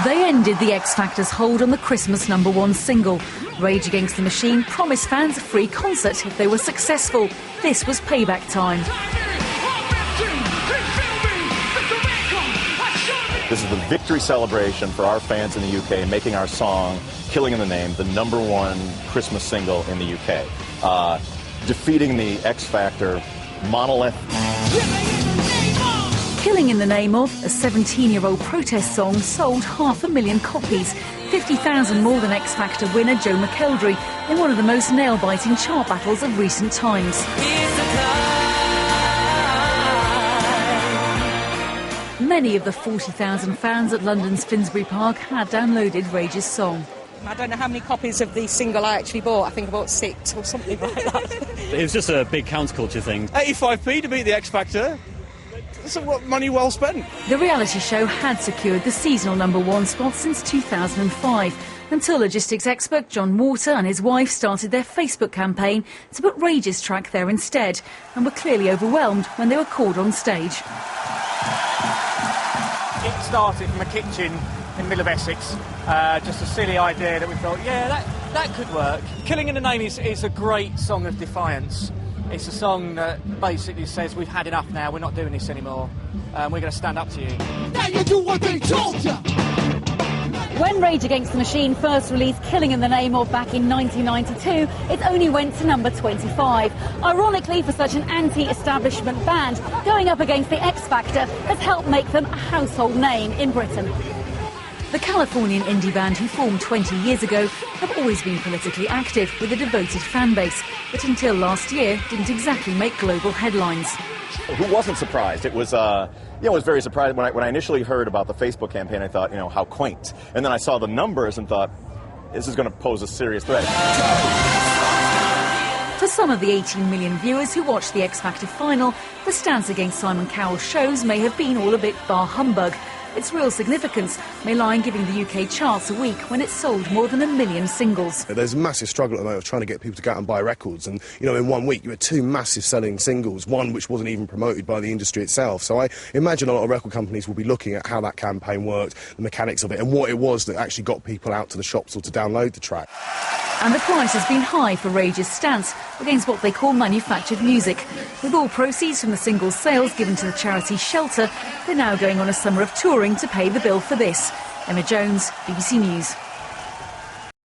They ended the X Factor's hold on the Christmas #1 single. Rage Against the Machine promised fans a free concert if they were successful. This was payback time. This is the victory celebration for our fans in the UK, making our song, Killing in the Name, the #1 Christmas single in the UK. Defeating the X Factor monolith. Killing in the Name of, a 17-year-old protest song, sold 500,000 copies, 50,000 more than X Factor winner Joe McElderry in one of the most nail-biting chart battles of recent times. Many of the 40,000 fans at London's Finsbury Park had downloaded Rage's song. I don't know how many copies of the single I actually bought. I think I bought 6 or something like that. It was just a big counterculture thing. 85p to beat the X Factor. That's money well spent. The reality show had secured the seasonal #1 spot since 2005, until logistics expert John Morter and his wife started their Facebook campaign to put Rage's track there instead, and were clearly overwhelmed when they were called on stage. It started from a kitchen in the middle of Essex, just a silly idea that we thought, yeah, that could work. Killing in the Name is a great song of defiance. It's a song that basically says we've had enough now, we're not doing this anymore, we're going to stand up to you. Now you do what they told you. When Rage Against the Machine first released Killing in the Name of back in 1992, it only went to number 25. Ironically, for such an anti-establishment band, going up against the X Factor has helped make them a household name in Britain. The Californian indie band, who formed 20 years ago, have always been politically active with a devoted fan base, but until last year didn't exactly make global headlines. Who wasn't surprised? It was, I was very surprised when I initially heard about the Facebook campaign. I thought, how quaint. And then I saw the numbers and thought, this is going to pose a serious threat. For some of the 18 million viewers who watched the X Factor final, the stance against Simon Cowell's shows may have been all a bit bar humbug. Its real significance may lie in giving the UK charts a week when it sold more than 1 million singles. There's a massive struggle at the moment of trying to get people to go out and buy records, and in 1 week you had 2 massive selling singles, one which wasn't even promoted by the industry itself. So I imagine a lot of record companies will be looking at how that campaign worked, the mechanics of it, and what it was that actually got people out to the shops or to download the track. And the price has been high for Rage's stance against what they call manufactured music. With all proceeds from the singles' sales given to the charity Shelter, they're now going on a summer of touring to pay the bill for this. Emma Jones, BBC News.